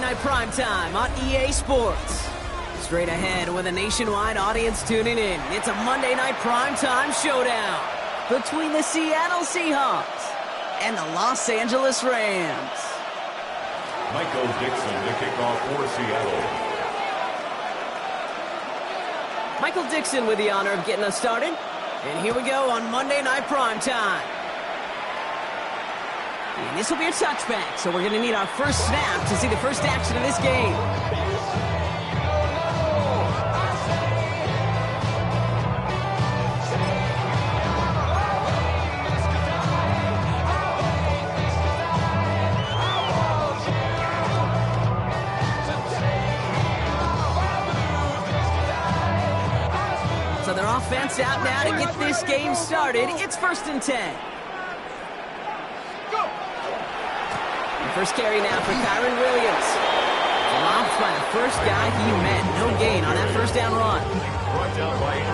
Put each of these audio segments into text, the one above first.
Monday Night Primetime on EA Sports. Straight ahead with a nationwide audience tuning in. It's a Monday Night Primetime showdown between the Seattle Seahawks and the Los Angeles Rams. Michael Dixon to kick off for Seattle. Michael Dixon with the honor of getting us started. And here we go on Monday Night Primetime. And this will be a touchback, so we're going to need our first snap to see the first action of this game. So their offense out now to get this game started. It's 1st and 10. First carry now for Kyron Williams. Lobbed by the first guy he met. No gain on that first down run.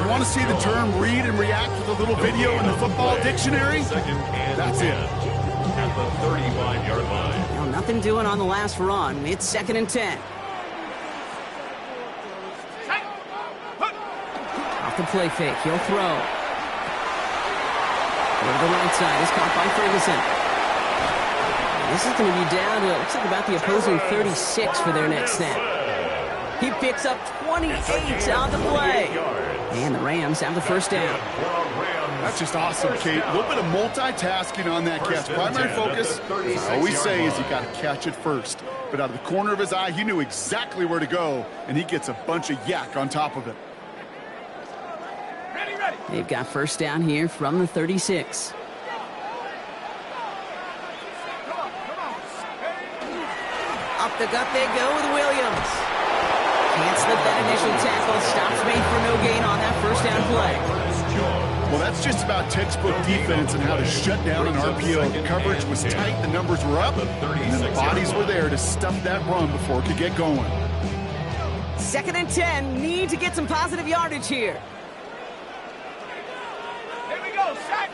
You want to see the term read and react with a little video in the football dictionary? That's it. At the 35-yard line. Well, nothing doing on the last run. It's 2nd and 10. Off the play fake. He'll throw. Over the right side. Is caught by Ferguson. This is going to be down to, it looks like about the opposing 36 for their next snap. He picks up 28 on the play. And the Rams have the first down. That's just awesome, Kate. A little bit of multitasking on that catch. Primary focus, as I always say, is you got to catch it first. But out of the corner of his eye, he knew exactly where to go, and he gets a bunch of yak on top of it. They've got first down here from the 36. Up the gut they go with Williams. Can't slip that initial tackle. Stops made for no gain on that first down play. Well, that's just about textbook defense and how to shut down an RPO. The coverage was tight, the numbers were up, and then the bodies were there to stuff that run before it could get going. 2nd and 10. Need to get some positive yardage here. Here we go, set.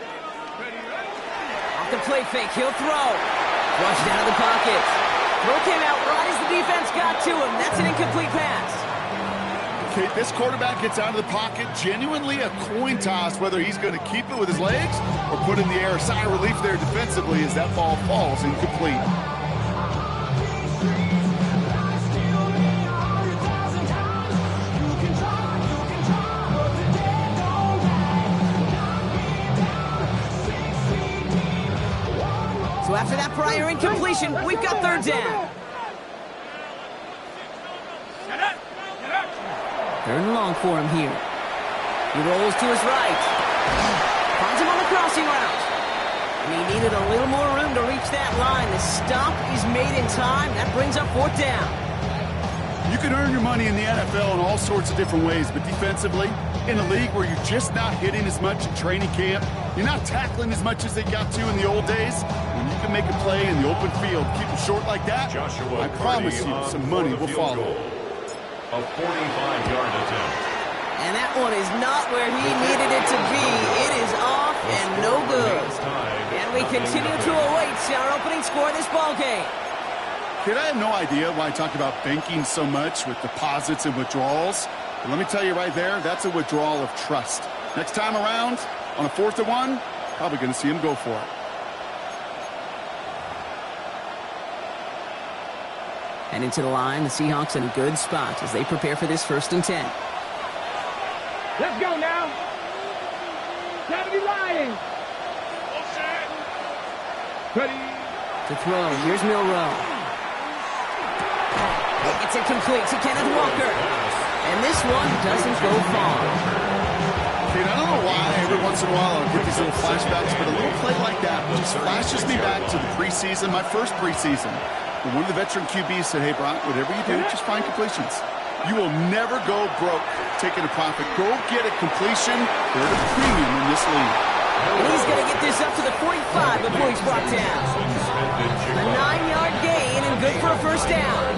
Off the play fake, he'll throw. Flushed out of the pocket. Throw came out right as the defense got to him. That's an incomplete pass. Okay, this quarterback gets out of the pocket. Genuinely a coin toss whether he's going to keep it with his legs or put in the air. A sigh of relief there defensively as that ball falls incomplete. So after that prior incompletion, we've got 3rd down. 3rd and long for him here. He rolls to his right. Finds him on the crossing route. And he needed a little more room to reach that line. The stop is made in time. That brings up 4th down. You can earn your money in the NFL in all sorts of different ways, but defensively, in a league where you're just not hitting as much in training camp, you're not tackling as much as they got to in the old days, when you can make a play in the open field, keep them short like that, I promise you some money will follow. A 45-yard attempt. And that one is not where he needed it to be. It is off and no good. And we continue to await our opening score of this ballgame. Kid, I have no idea why I talk about banking so much with deposits and withdrawals. But let me tell you right there, that's a withdrawal of trust. Next time around, on a 4th and 1, probably going to see him go for it. And into the line, the Seahawks in a good spot as they prepare for this 1st and 10. Let's go now. Time to be lying. Ready. To throw, here's Milroe. It's incomplete to Kenneth Walker. And this one doesn't go far. Kid, I don't know why every once in a while I'll get these little flashbacks, but a little play like that just flashes me back to the preseason, my first preseason. When one of the veteran QBs said, hey, Brock, whatever you do, just find completions. You will never go broke taking a profit. Go get a completion. They're at a premium in this league. And he's going to get this up to the 45 before he's brought down. A 9-yard gain and good for a first down.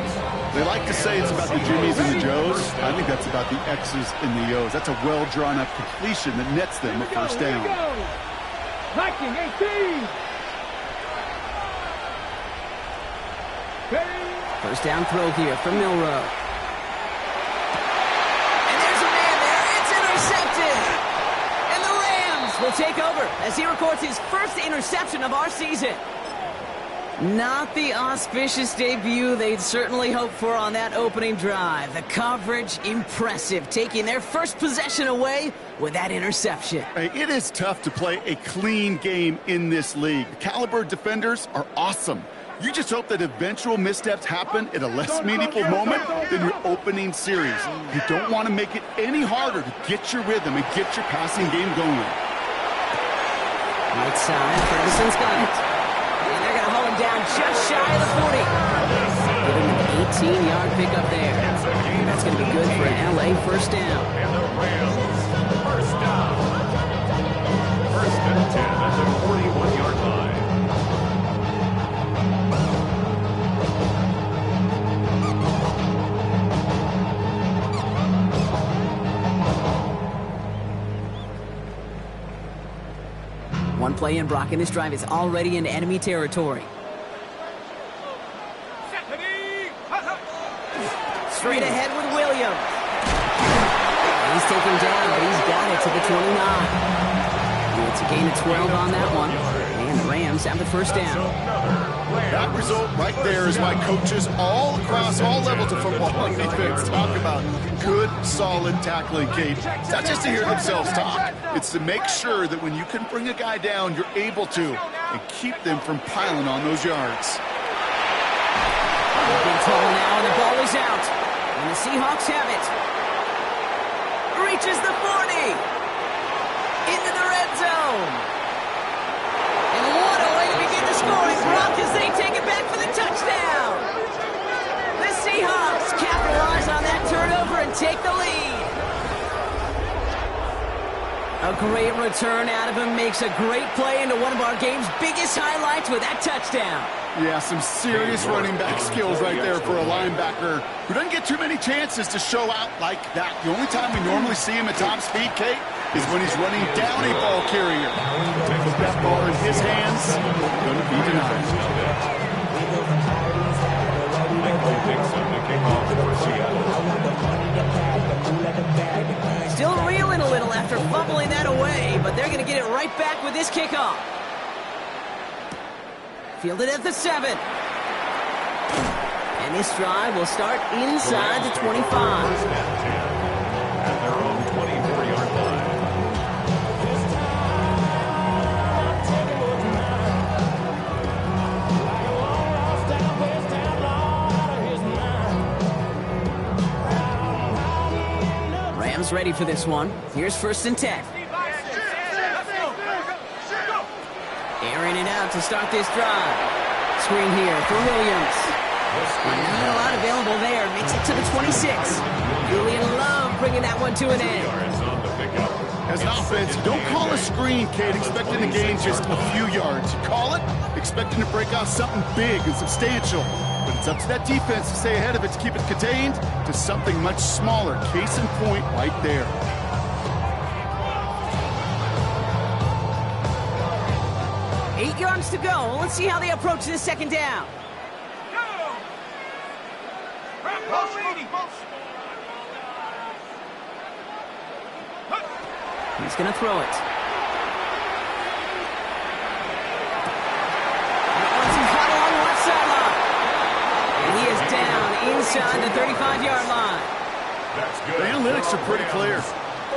They like to say it's about the Jimmies and the Joes. I think that's about the X's and the O's. That's a well-drawn-up completion that nets them a first down. Viking 18. First down throw here from Milrow. And there's a man there. It's intercepted. And the Rams will take over as he records his first interception of our season. Not the auspicious debut they'd certainly hoped for on that opening drive. The coverage, impressive, taking their first possession away with that interception. Hey, it is tough to play a clean game in this league. The caliber defenders are awesome. You just hope that eventual missteps happen at a less meaningful moment than your opening series. You don't want to make it any harder to get your rhythm and get your passing game going. Right side, Ferguson's got it. And they're going to hold him down just shy of the 40. Give him an 18-yard pickup there. And that's going to be good for an LA first down. And the Rams, first down. First and 10 at the 41-yard line. One play in, Brock, and this drive is already into enemy territory. Straight ahead with Williams. He's taken down, but he's got it to the 29. It's a gain of 12 on that one. And the Rams have the first down. That result right there is why coaches all across all levels of football and defense talk about good, solid tackling, Kate. It's not just to hear themselves talk. It's to make sure that when you can bring a guy down, you're able to and keep them from piling on those yards. Big tall now, and the ball is out. And the Seahawks have it. Reaches the 40. Into the red zone. And what a way to begin the scoring, Brock, as they take it back for the touchdown. The Seahawks capitalize on that turnover and take the lead. A great return out of him, makes a great play into one of our game's biggest highlights with that touchdown. Yeah, some serious running back skills right there for a linebacker who doesn't get too many chances to show out like that. The only time we normally see him at top speed, Kate, is when he's running down a ball carrier. With that ball in his hands, going to be denied. Still reeling a little after fumbling that away, but they're going to get it right back with this kickoff. Fielded at the 7. And this drive will start inside the 25. At their own 24-yard line. Rams ready for this one. Here's first and 10. Airing it out to start this drive. Screen here for Williams. Not a lot available there. Makes it to the 26. Julian Love bringing that one to an end. As an offense, you don't call a screen, Kate, expecting to gain just a few yards. You call it expecting to break out something big and substantial. But it's up to that defense to stay ahead of it, to keep it contained to something much smaller. Case in point right there. Eight yards to go. Let's see how they approach this second down. He's going to throw it. That one's caught along the left sideline. And he is down inside the 35-yard line. The analytics are pretty clear.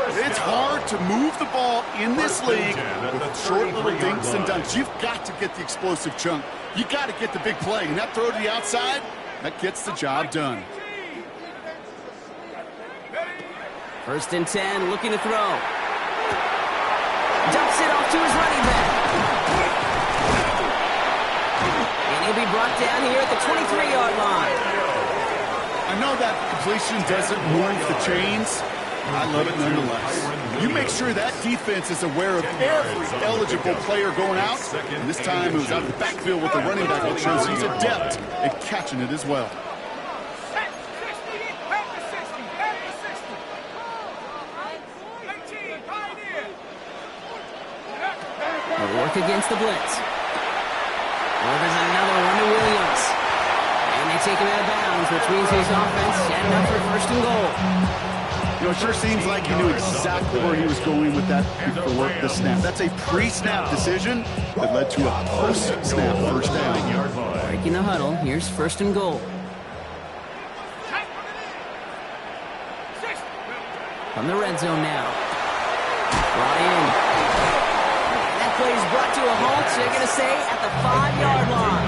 It's hard to move the ball in this league with short little dinks and dunks. You've got to get the explosive chunk. You got to get the big play. And that throw to the outside, that gets the job done. First and 10, looking to throw. Dumps it off to his running back. And he'll be brought down here at the 23-yard line. I know that completion doesn't move the chains. I love it nonetheless. You make sure that defense is aware of every eligible player going out. And this time it was out of the backfield with the running back, which shows he's adept at catching it as well. They'll work against the blitz. Well, there's another one to Williams. And they take him out of bounds, which means his offense setting up for first and goal. You know, it sure seems like he knew exactly where he was going with that before the snap. That's a pre-snap decision that led to a post-snap first down. Breaking the huddle. Here's first and goal. From the red zone now. Brought in. That play is brought to a halt, so they're going to say at the 5-yard line.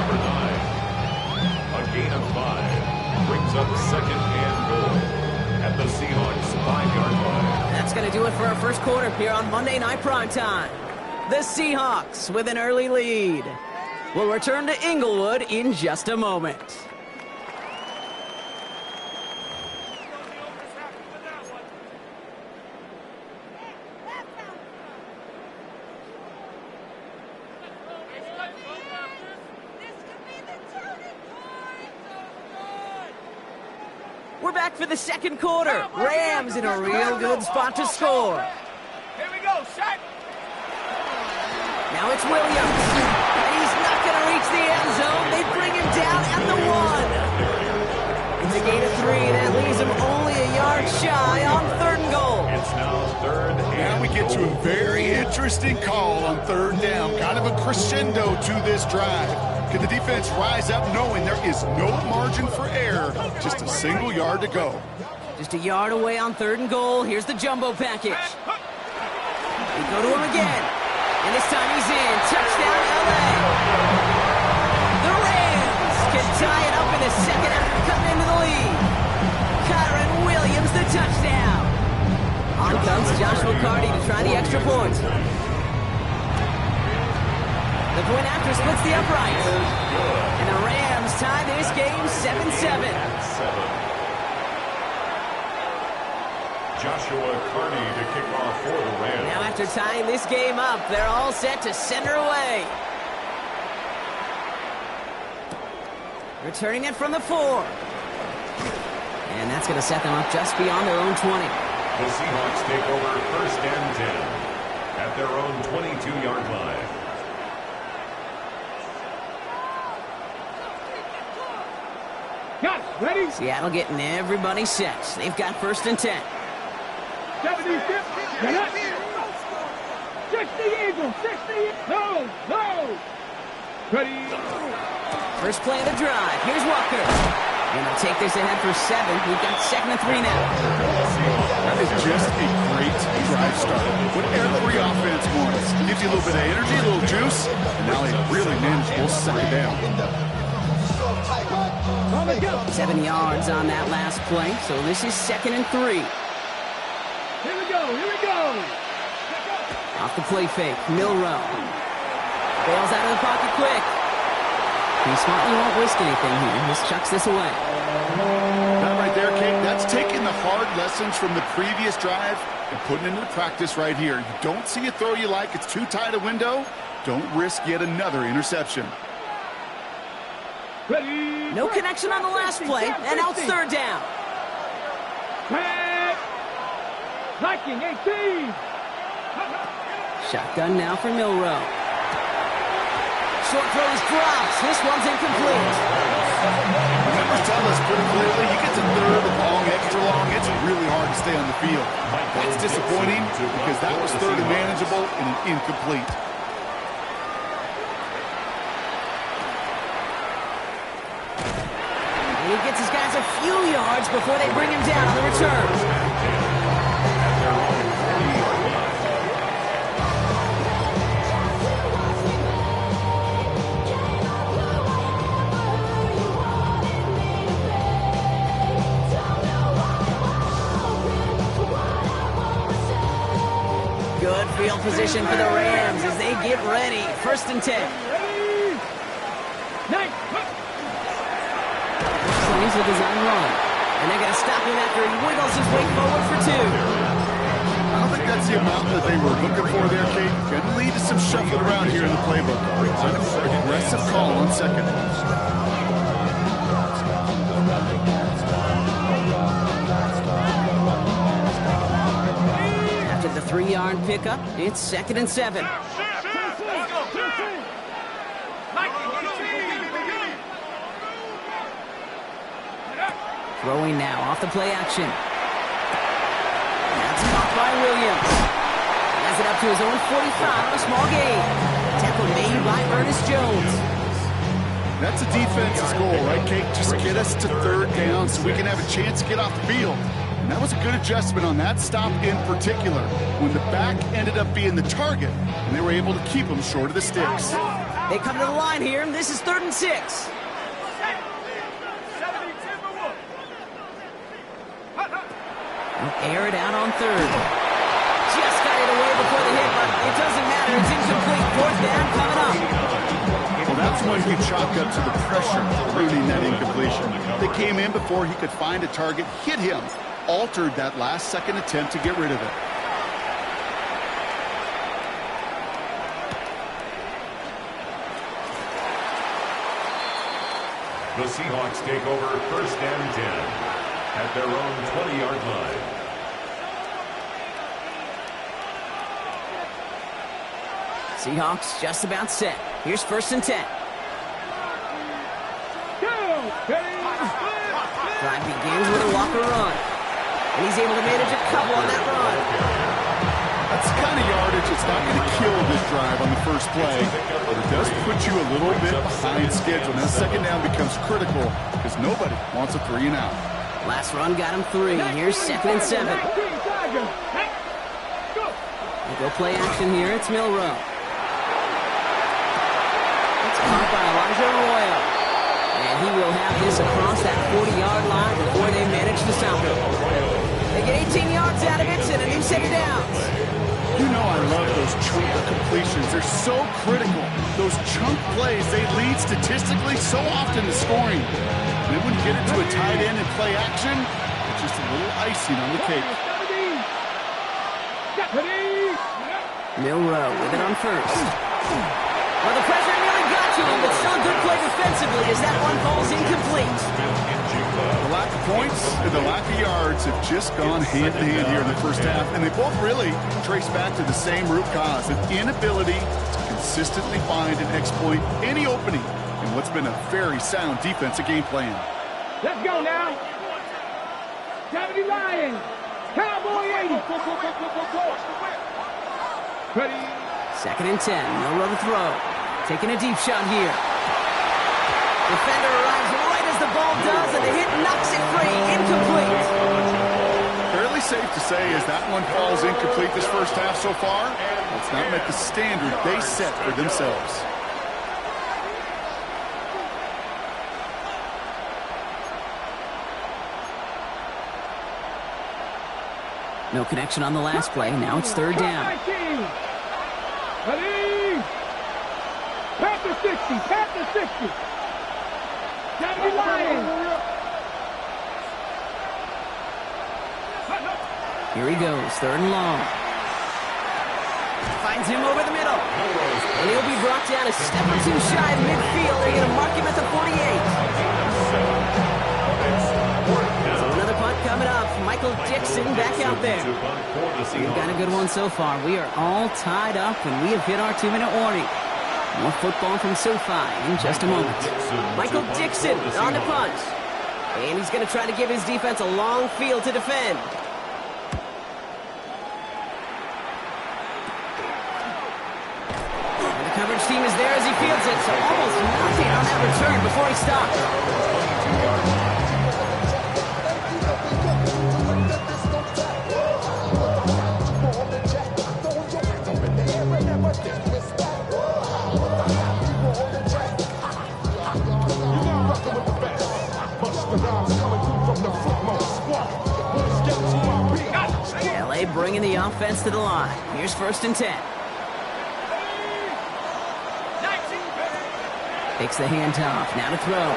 A gain of 5 brings up second and goal at the Seahawks 5-yard line. That's going to do it for our first quarter here on Monday Night Primetime. The Seahawks with an early lead. We'll return to Inglewood in just a moment. We're back for the second quarter. Rams in a real good spot to score. Here we go, shot. Now it's Williams. And he's not going to reach the end zone. They bring him down at the 1. It's a gain of 3. That leaves him only a yard shy on third and goal. It's now third and Now we get to a very interesting call on third down. Kind of a crescendo to this drive. Can the defense rise up knowing there is no margin for error? Just a single yard to go. Just a yard away on third and goal. Here's the jumbo package. They go to him again. And this time he's in. Touchdown, LA. The Rams can tie it up in the second after coming into the lead. Kyron Williams, the touchdown. On comes Joshua Carty to try the extra point. The point after splits the uprights. And the Rams tie this game 7-7. Joshua Carney to kick off for the Rams. Now after tying this game up, they're all set to center away. Returning it from the 4. And that's going to set them up just beyond their own 20. The Seahawks take over first and 10 at their own 22-yard line. Got it. Ready? Seattle getting everybody set. They've got first and 10. 70, 50. Get up. 60 Eagles. 60. No. Ready. First play of the drive. Here's Walker. And they'll take this ahead for 7. We've got second and 3 now. That is just a great drive start. What every offense wants. Gives you a little bit of energy, a little juice, and now a really manageable second down. 7 yards on that last play, so this is second and 3. Here we go. Off the play fake, Milrow. Bails out of the pocket quick. He's smart, he won't risk anything here. Just chucks this away. That right there, King, that's taking the hard lessons from the previous drive and putting it into practice right here. You don't see a throw you like, it's too tight a window. Don't risk yet another interception. Ready. No connection on the last play, and now it's third down. Liking 18. Shotgun now for Milrow. Short throw is dropped. This one's incomplete. The numbers tell us pretty clearly, you get to third and long, extra long, it's really hard to stay on the field. That's disappointing because that was third and manageable and an incomplete. And he gets his guys a few yards before they bring him down on the return. Good field position for the Rams as they get ready. First and 10. Plays with his own run. And they're going to stop him after he wiggles his way forward for 2. I don't think that's the amount that they were looking for there, Kate. Going to lead to some shuffling around here in the playbook. Kind of an aggressive call on second. After the 3-yard pickup, it's second and 7. Throwing now off the play action. That's caught by Williams. He has it up to his own 45 on a small gain. Tackle made by Ernest Jones. That's a defense's goal, right, Kate? Just get us to third down so we can have a chance to get off the field. And that was a good adjustment on that stop in particular, when the back ended up being the target, and they were able to keep him short of the sticks. They come to the line here, and this is 3rd and 6. Air it out on 3rd. Just got it away before the hit, but it doesn't matter. It's incomplete. 4th down coming up. Well, that's when you chalk up to the pressure ruining that incompletion. They came in before he could find a target, hit him, altered that last-second attempt to get rid of it. The Seahawks take over 1st and 10 at their own 20-yard line. Seahawks just about set. Here's 1st and 10. Drive begins with a Walker run. And he's able to manage a couple on that run. That's the kind of yardage that's not going to kill this drive on the first play, but it does put you a little bit behind schedule. Now, 2nd down becomes critical because nobody wants a 3 and out. Last run got him 3. Here's 2nd and 7. They go play action here. It's Milrow. It's caught by Elijah Arroyo. And he will have this across that 40-yard line before they manage to stop him. They get 18 yards out of it and a new set of downs. You know I love those chunk completions. They're so critical. Those chunk plays, they lead statistically so often to scoring. And then when you get into a tight end and play action, it's just a little icing on the cake. Milrow with it on 1st. Well, the pressure nearly got to him, but still a good play defensively as that one falls incomplete. The lack of points and the lack of yards have just gone hand-in-hand here in the first half, and they both really trace back to the same root cause, an inability to consistently find and exploit any opening in what's been a very sound defensive game plan. Let's go now. 70 Lions. Cowboy 80. Ready. 2nd and 10. Milrow to throw. Taking a deep shot here. Defender arrives right as the ball does, and the hit knocks it free. Incomplete. Fairly safe to say as that one falls incomplete this first half so far, it's not met the standard they set for themselves. No connection on the last play. Now it's 3rd down. Ready. Pat the 60. Pat the 60. 70 Lions. Here he goes. 3rd and long. Finds him over the middle. And he'll be brought down a step or 2 shy of midfield. They're going to mark him at the 48. So another punt coming up. Michael Dixon back out there. We've got a good one so far. We are all tied up, and we have hit our 2-minute warning. More football from SoFi in just a moment. Michael Dixon on the punt. And he's going to try to give his defense a long field to defend. And the coverage team is there as he fields it, so almost nothing on that return before he stops. LA bringing the offense to the line. Here's 1st and 10. Takes the handoff. Now to throw.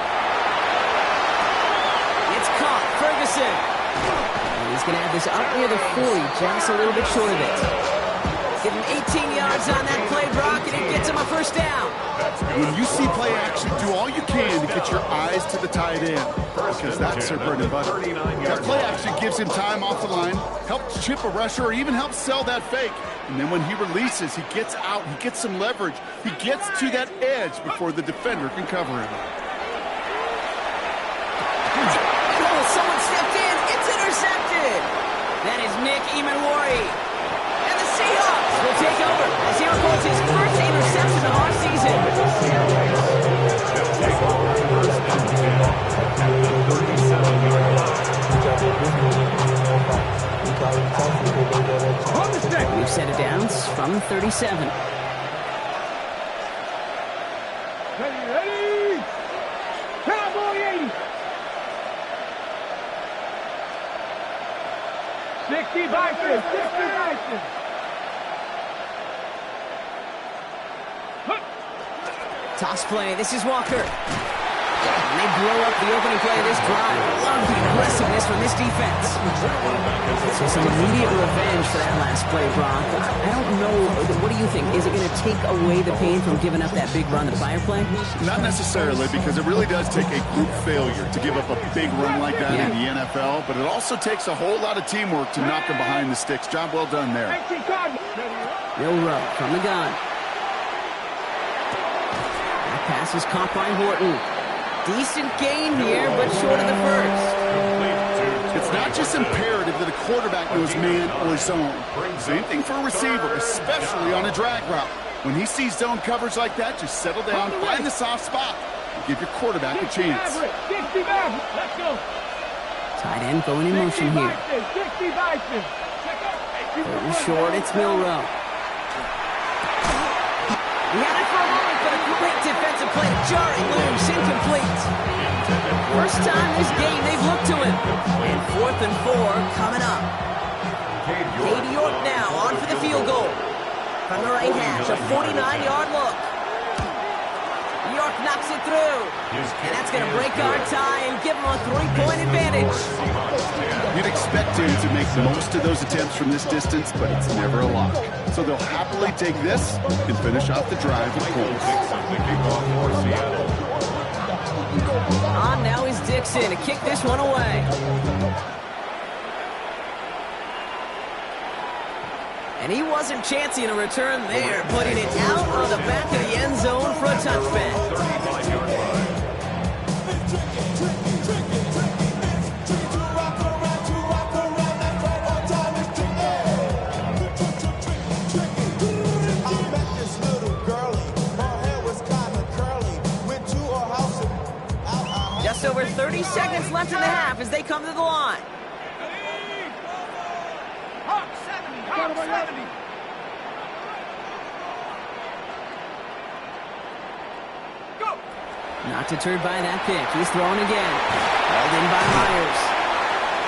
It's caught. Ferguson. And he's going to have this up near the 40, just a little bit short of it. Give him 18 yards on that play, Brock, and it gets him a 1st down. When you see play action, do all you can to get your eyes to the tight end, because that's their bread and butter. That play action gives him time off the line, helps chip a rusher, or even helps sell that fake. And then when he releases, he gets out, he gets some leverage. He gets to that edge before the defender can cover him. Oh, someone from the 37. Ready. Cowboy 80. 60 Bison. 60 Bison. Toss play. This is Walker. And they blow up the opening play of this drive. Love the aggressiveness from this defense. So some immediate revenge for that last play, Brock. I don't know. What do you think? Is it going to take away the pain from giving up that big run, the fire play? Not necessarily, because it really does take a group failure to give up a big run like that in the NFL, but it also takes a whole lot of teamwork to knock them behind the sticks. Job well done there. Milroe from the gun. That pass is caught by Horton. Decent gain here, but short of the first. It's not just imperative that a quarterback knows man or zone. Same thing for a receiver, especially on a drag route. When he sees zone coverage like that, just settle down, find the soft spot, and give your quarterback a chance. Let's go. Tight end going in motion here. 60 Bison. Horton short, it's Milroe. He had it for a moment, but a great defensive play. Jarring loose, incomplete. First time this game they've looked to him. And 4th and 4 coming up. Cade York now on for the field goal. From the right hash, a 49-yard look. York knocks it through. And that's going to break our tie and give him a 3-point advantage. You'd expect him to make most of those attempts from this distance, but it's never a lock. So they'll happily take this and finish off the drive with points. On now is Dixon to kick this one away. And he wasn't chancing a return there, putting it out on the back of the end zone for a touchback. Just over 30 seconds left in the half as they come to the line. Hawk 70. Go. Not deterred by that pick. He's throwing again. Held in by Myers.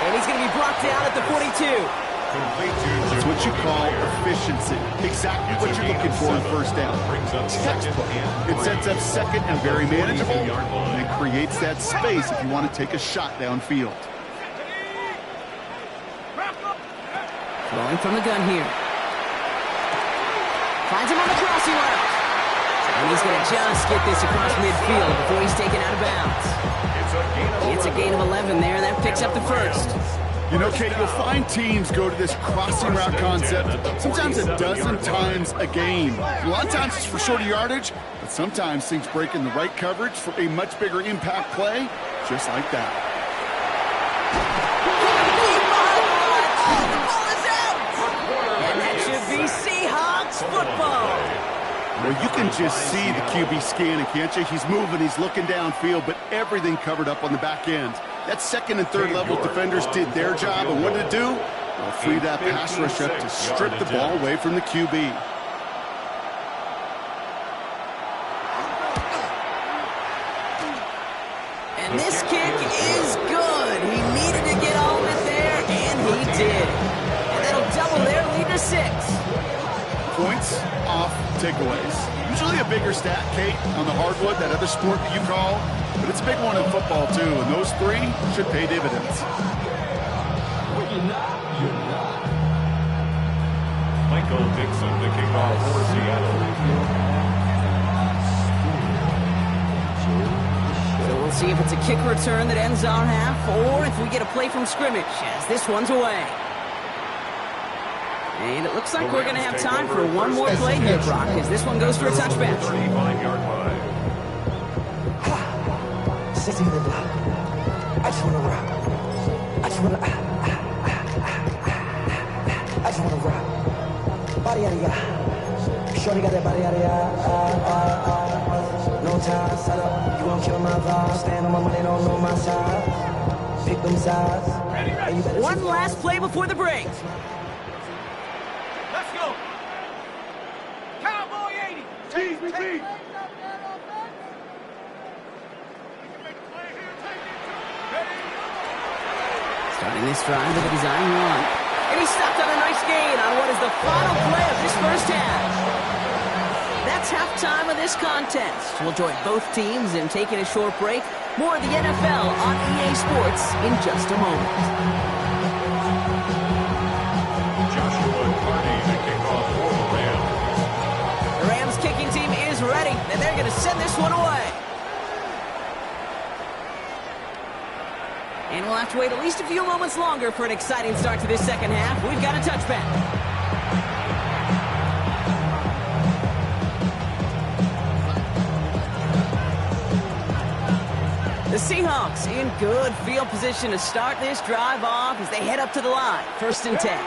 And he's going to be brought down at the 42. It's what you call efficiency. Exactly what you're looking for in first down. Textbook. It sets up second and very manageable, and it creates that space if you want to take a shot downfield. Throwing from the gun here. Finds him on the crossing route. And he's going to just get this across midfield before he's taken out of bounds. It's a gain of 11 there. That picks up the first. You know, Kate, you'll find teams go to this crossing route concept sometimes a dozen times a game. A lot of times it's for shorter yardage, but sometimes things break in the right coverage for a much bigger impact play, just like that. The ball is out! And that should be Seahawks football. Well, you can just see the QB scanning, can't you? He's moving, he's looking downfield, but everything covered up on the back end. That second and third level defenders did their job, and what did it do? Well, free that pass rush up to strip the ball away from the QB. And this kick is good. He needed to get all of it there, and he did. And that'll double their lead to 6. Points off takeaways. Usually a bigger stat, Kate, on the hardwood, that other sport that you call, but it's a big one in football too, and those 3 should pay dividends. Michael Dixon, the kickoff for Seattle. So we'll see if it's a kick return that ends our half, or if we get a play from scrimmage, as this one's away. And it looks like we're going to have time for one more play here, Brock, as this one goes for a touchback. 35-yard line. Sitting in the block. I just want to rock. I just want to. I just want to rock. Body yada yada. Shorty got that body yada yada. No time, set up. You won't kill my vibe. Stand on my money, don't know my size. Pick them sides. One last play before the break. Let's go. Starting this drive with a design run. And he stopped on a nice gain on what is the final play of this first half. That's halftime of this contest. We'll join both teams in taking a short break. More of the NFL on EA Sports in just a moment. Joshua Carney to kick off for the Rams. The Rams kicking team is ready, and they're going to send this one away. And we'll have to wait at least a few moments longer for an exciting start to this second half. We've got a touchback. The Seahawks in good field position to start this drive off as they head up to the line. 1st and 10.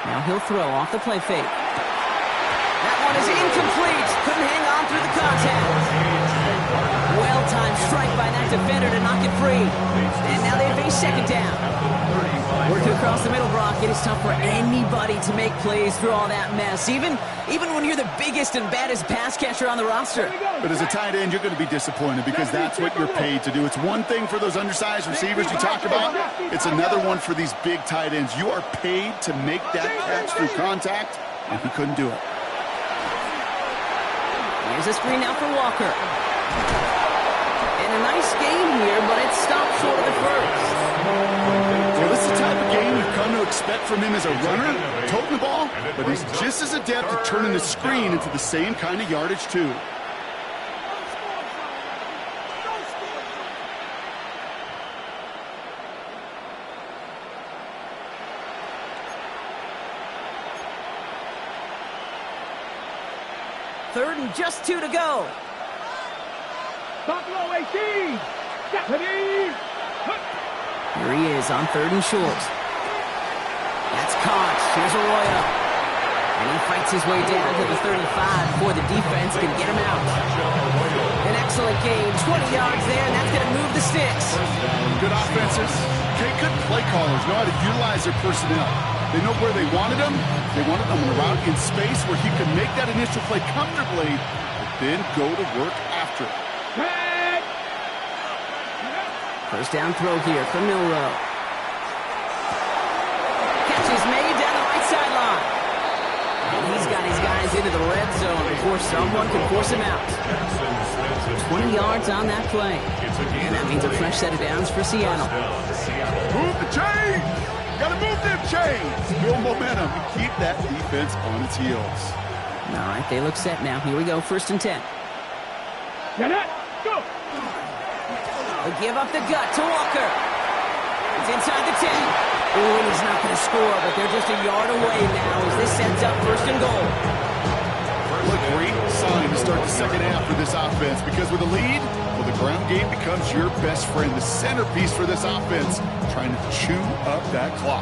Now he'll throw off the play fake. That one is incomplete. Couldn't hang on through the contact. Well-timed strike by that defender to knock it free. And now they face 2nd down. Working across the middle, Brock, it is tough for anybody to make plays through all that mess, even when you're the biggest and baddest pass catcher on the roster. But as a tight end, you're going to be disappointed because that's what you're paid to do. It's one thing for those undersized receivers you talk about. It's another one for these big tight ends. You are paid to make that catch through contact, and he couldn't do it. Here's a screen now for Walker. And a nice gain here, but it stopped short of the first. Well, this is the type of game you've come to expect from him as a runner, toting the ball, but he's just as adept at turning the screen into the same kind of yardage, too. Third and just 2 to go. Buffalo 18. Deputy. Here he is on 3rd and short. That's caught. Here's Arroyo. And he fights his way down to the 35 before the defense can get him out. An excellent gain. 20 yards there, and that's going to move the sticks. Good offenses. Okay, good play callers know how to utilize their personnel. They know where they wanted them. They wanted them on a route in space where he could make that initial play comfortably, but then go to work after it. First down throw here for Milroe. Catch is made down the right sideline. And he's got his guys into the red zone before someone can force him out. 20 yards on that play. And that means a fresh set of downs for Seattle. Move the chains! Gotta move them chains! Build momentum and keep that defense on its heels. All right, they look set now. Here we go, 1st and 10. Get it! Go! They give up the gut to Walker. It's inside the 10. Oh, and he's not going to score, but they're just a yard away now as this sets up 1st and goal. What a great sign to start the second half for this offense, because with a lead, well, the ground game becomes your best friend, the centerpiece for this offense, trying to chew up that clock.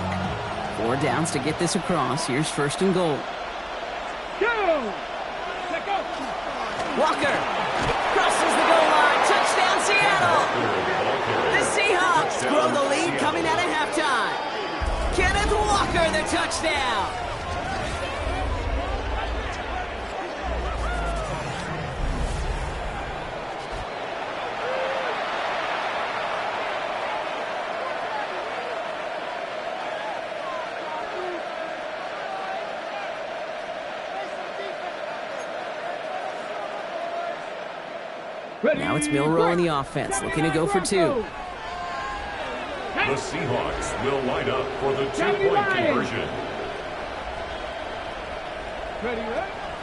4 downs to get this across. Here's 1st and goal. Go! Let go! Walker crosses the goal line. Touchdown, Seattle! The Seahawks grow the lead coming out of halftime. Kenneth Walker, the touchdown. Now it's Milroe in the offense, looking to go for 2. The Seahawks will line up for the 2-point conversion.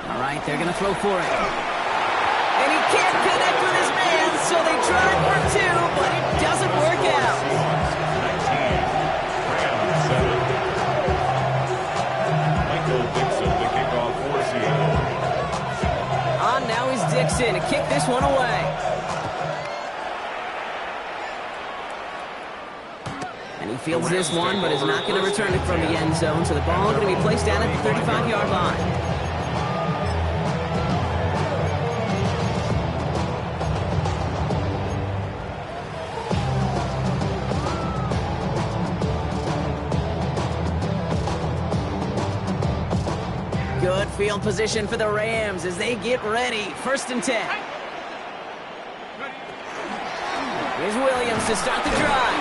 All right, they're going to throw for it. And he can't connect with his man, so they try for 2, but it doesn't work out. 19, Rams 7. Michael Dixon to kick off for Seattle. Now is Dixon to kick this one away. And he fields this one, but is not going to return it from the end zone, so the ball is going to be placed down at the 35-yard line. Good field position for the Rams as they get ready. 1st and 10. Here's Williams to start the drive.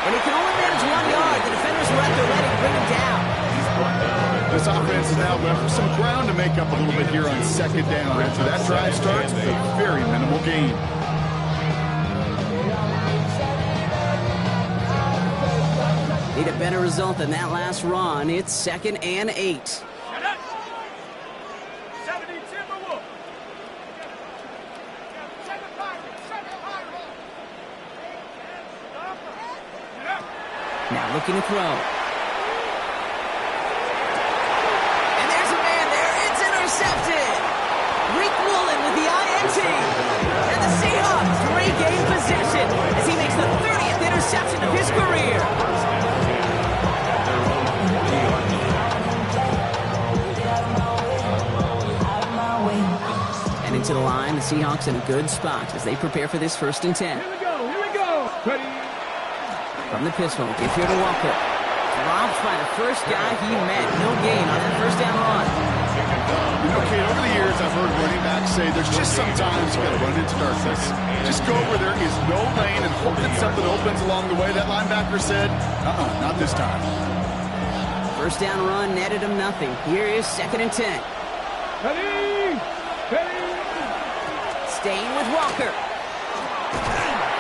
And he can only manage 1 yard. The defenders were at the ready to bring him down. This offense is now left for some ground to make up a little bit here on 2nd down after that drive starts with a very minimal gain. Need a better result than that last run. It's 2nd and 8. Now looking to throw. And there's a man there. It's intercepted. Rick Woolen with the INT. And the Seahawks regain possession as he makes the 30th interception of his career. And into the line, the Seahawks in a good spot as they prepare for this 1st and 10. Here we go. Here we go. Ready. From the pistol, give here to Walker. Dropped by the first guy he met. No gain on that 1st down run. You know, Kate, over the years, I've heard running backs say there's just sometimes you got to run into darkness. Just go where there is no lane and hope that something opens along the way. That linebacker said, not this time. 1st down run netted him nothing. Here is 2nd and 10. Ready. Ready. Staying with Walker.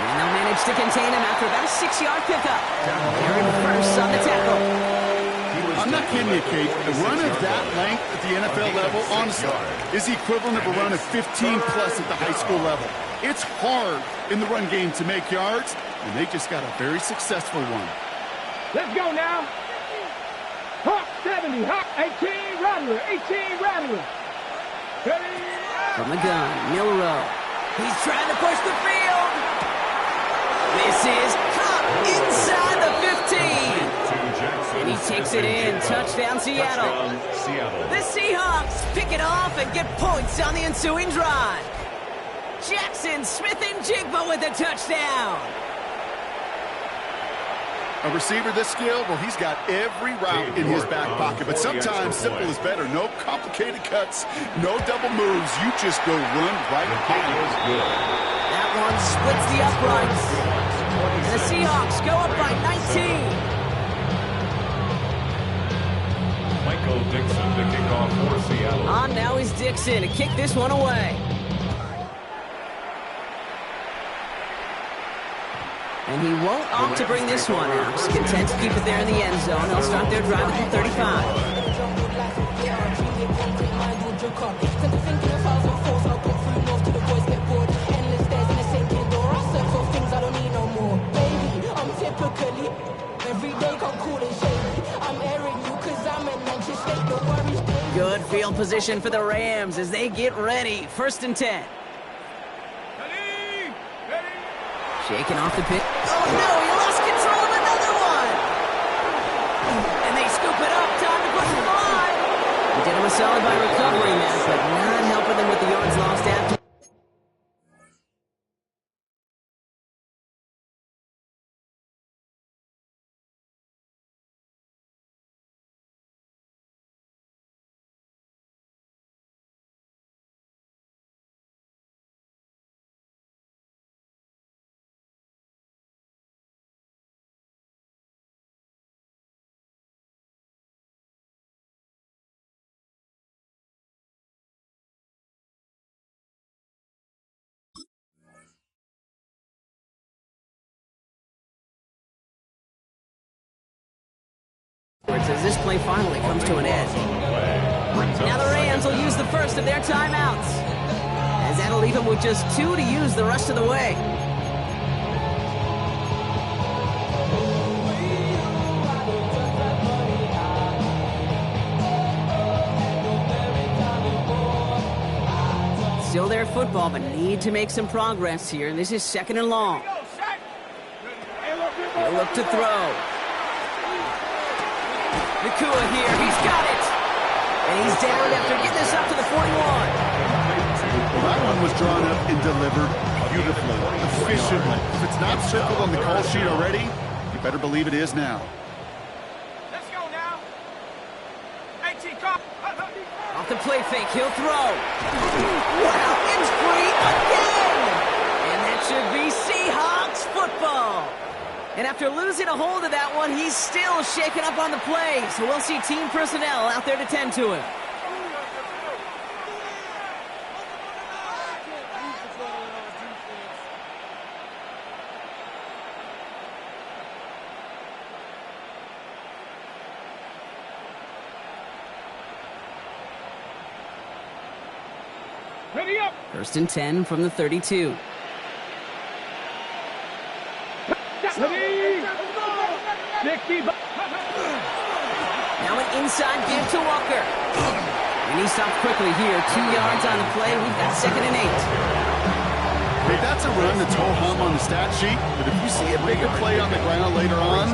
And they'll manage to contain him after about a 6-yard pickup. They're in 1st on the tackle. I'm not kidding you, Kate. A run of that length at the NFL level, honestly, is the equivalent of a run of 15-plus at the high school level. It's hard in the run game to make yards, and they just got a very successful one. Let's go now. Hawk 70, Hawk 18, Rattler, 18, Rattler. Ready. From the gun, Milrow. He's trying to push the field. This is caught inside the 15. And he takes it in. Touchdown, Seattle. The Seahawks pick it off and get points on the ensuing drive. Jackson Smith and Jigba with the touchdown. A receiver this skilled, well, he's got every route in his back pocket. But sometimes simple is better. No complicated cuts, no double moves. You just go run right by it. That one splits the uprights. And the Seahawks go up by 19. Michael Dixon to kick off for Seattle. On now is Dixon to kick this one away. And he won't opt to bring this one out. He's content to keep it there in the end zone. They'll start their drive at the 35. Good field position for the Rams as they get ready. 1st and 10. Shaking off the pit. Oh, no, he lost control of another one. And they scoop it up. Time to push the line. He did him a solid by recovering that, but not helping them with the yards lost after. As this play finally comes to an end. Now the Rams will use the first of their timeouts, as that'll leave them with just 2 to use the rest of the way. Still their football, but need to make some progress here. And this is 2nd and long. He'll look to throw. Nakua here, he's got it! And he's down after getting this up to the 41. Well, that one was drawn up and delivered beautifully, efficiently. If it's not circled on the call sheet already, you better believe it is now. Let's go now. 18, come. A Off the play fake, he'll throw. Wow, it's free again! And that should be Seahawks football. And after losing a hold of that one, he's still shaking up on the play. So we'll see team personnel out there to tend to him. Ready up. 1st and 10 from the 32. Ready. 60. Now an inside give to Walker. And he stopped quickly here. 2 yards on the play. We've got 2nd and 8. Hey, that's a run that's ho-hum on the stat sheet, but if you see a bigger play on the ground later on,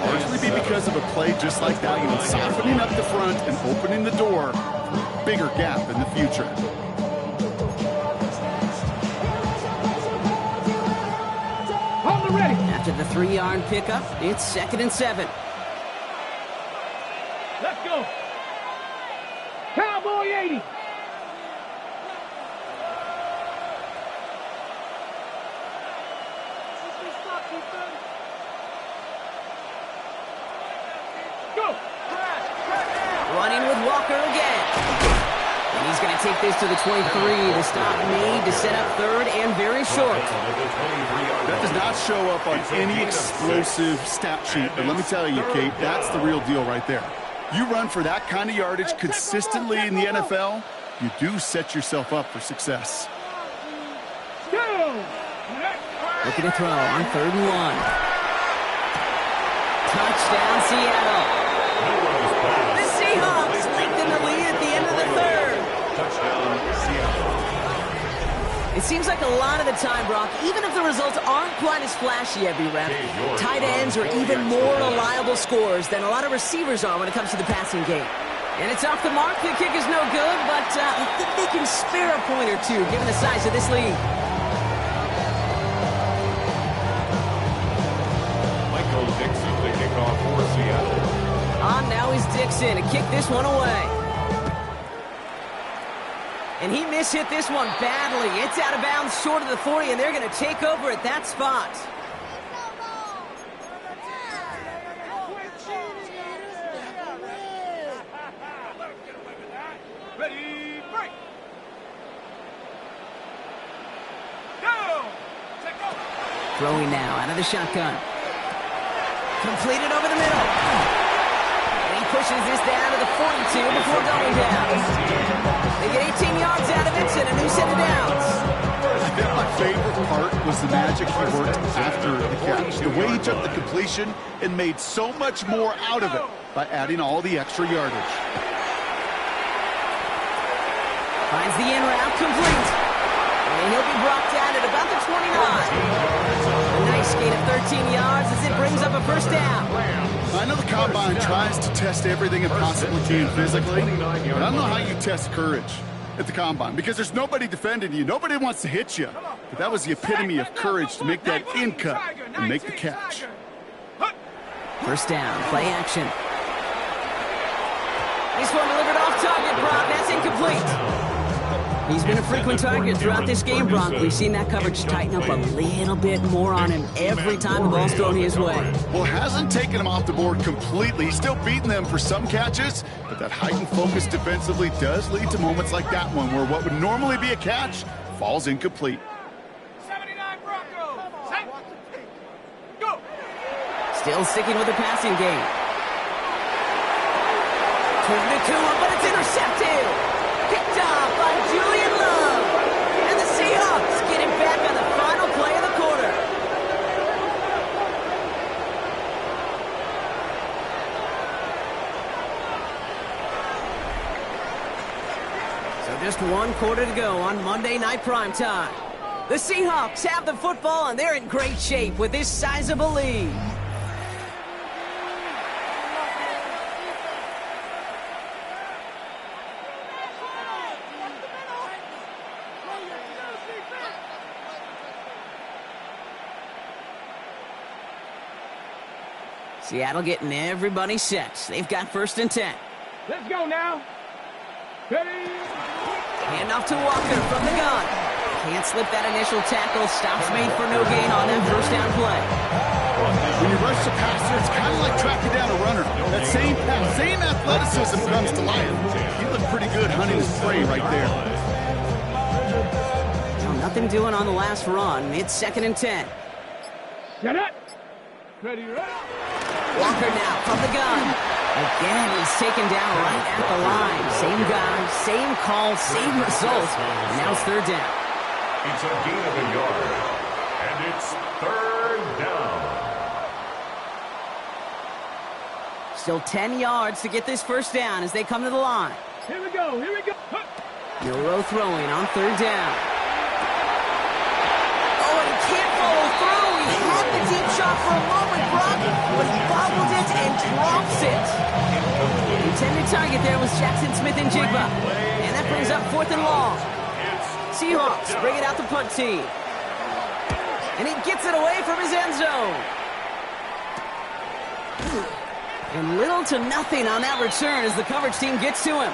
largely be because of a play just like that one, softening up the front and opening the door for a bigger gap in the future. Hold it ready. After the 3-yard pickup, it's 2nd and 7. Let's go. Cowboy 80. Go. Running with Walker again. And he's going to take this to the 23. The stop made to set up 3rd and very short. That does not show up on any explosive stat sheet, but let me tell you, Kate, that's the real deal right there. You run for that kind of yardage consistently in the NFL, you do set yourself up for success. Looking to throw on 3rd and 1. Touchdown, Seattle. The Seahawks lengthen the lead at the end of the 3rd. Touchdown, Seattle. It seems like a lot of the time, Brock, even if the results aren't quite as flashy every rep, tight ends are even more reliable scorers than a lot of receivers are when it comes to the passing game. And it's off the mark. The kick is no good, but I think they can spare a point or two given the size of this lead. Michael Dixon, the kickoff for Seattle. On now is Dixon to kick this one away. And he mishit this one badly. It's out of bounds short of the 40, and they're going to take over at that spot. Ready, break. Go. Throwing now out of the shotgun. Completed over the middle. And he pushes this down to the 42 before going down. They get 18 yards out of it and a new set of downs. I think my favorite part was the magic he worked after the catch. The way he took the completion and made so much more out of it by adding all the extra yardage. Finds the in route complete. And he'll be brought down at about the 29. A nice gain of 13 yards as it brings up a 1st down. I know the Combine tries to test everything it possibly can physically, but I don't know how you test courage at the Combine because there's nobody defending you. Nobody wants to hit you. But that was the epitome of courage to make that in cut and make the catch. 1st down, play action. This one delivered off target, Brock. That's incomplete. He's been a frequent target throughout this game, Brock. We've seen that coverage tighten up a little bit more on him every time the ball's thrown his way. Well, hasn't taken him off the board completely. He's still beating them for some catches, but that heightened focus defensively does lead to moments like that one where what would normally be a catch falls incomplete. 79 Broncos. Set. Go. Still sticking with the passing game. Turned it to him, but it's intercepted. Picked off by Julian Love. And the Seahawks get him back on the final play of the quarter. So just 1 quarter to go on Monday Night Primetime. The Seahawks have the football, and they're in great shape with this sizable lead. Seattle getting everybody set. They've got 1st and 10. Let's go now. Ready? Hand off to Walker from the gun. Can't slip that initial tackle. Stops made for no gain on that first down play. When you rush the passer, it's kind of like tracking down a runner. That same pass, same athleticism comes to life. He looked pretty good hunting his prey right there. Well, nothing doing on the last run. It's 2nd and 10. Get it. Ready, ready. Walker now from the gun. Again, he's taken down right at the line. Same guy, same call, same result. And now it's 3rd down. It's a gain of a yard. And it's 3rd down. Still 10 yards to get this first down as they come to the line. Here we go, here we go. Huh. Milrow throwing on 3rd down. Oh, and he can't follow through. He had the deep shot for a moment, Brock, but he bobbled it and drops it. The intended target there was Jackson Smith and Jigba. And that brings up 4th and long. Seahawks bring it out the punt team. And he gets it away from his end zone. And little to nothing on that return as the coverage team gets to him.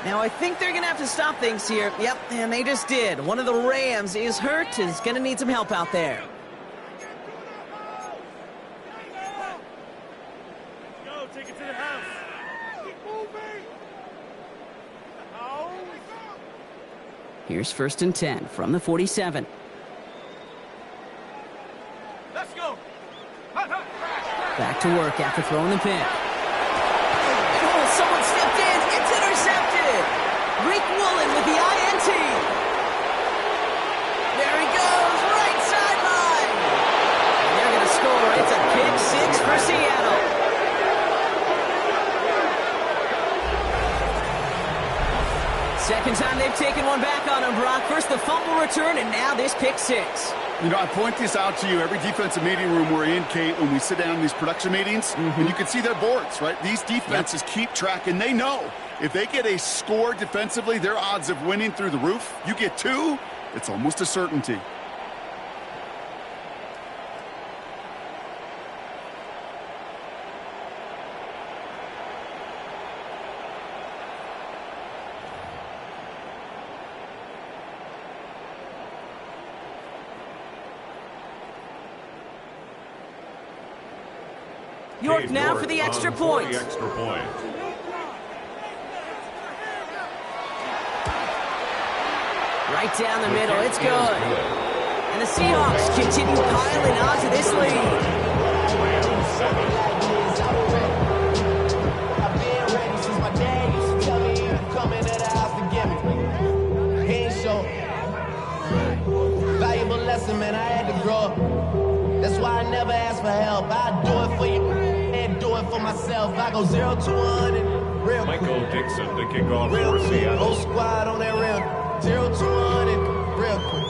Now, I think they're going to have to stop things here. Yep, and they just did. One of the Rams is hurt, is going to need some help out there. Go, take it to the house. Keep moving. Here's 1st and 10 from the 47. Let's go. Back to work after throwing the pick. Oh, someone stepped in. It's intercepted. Rick Woolen with the INT. There he goes, right sideline. And they're going to score. It's a pick 6 for Seattle. Second time they've taken one back on him, Brock. First the fumble return, and now this pick 6. You know, I point this out to you every defensive meeting room we're in, Kate, when we sit down in these production meetings, and you can see their boards, right? These defenses keep track, and they know if they get a score defensively, their odds of winning through the roof. You get 2, it's almost a certainty. York now for the extra point. Right down the middle, it's good. And the Seahawks continue piling onto this lead. I've been ready since my dad used to tell me you come into the house to get me. He ain't show. Valuable lesson, man, I had to grow up. That's why I never ask for help. I do it for you and do it for myself. I go 0 to 100 real quick. Michael Dixon to kick off Real for quick. Seattle. Whole squad on that real. 0 to 100 real quick.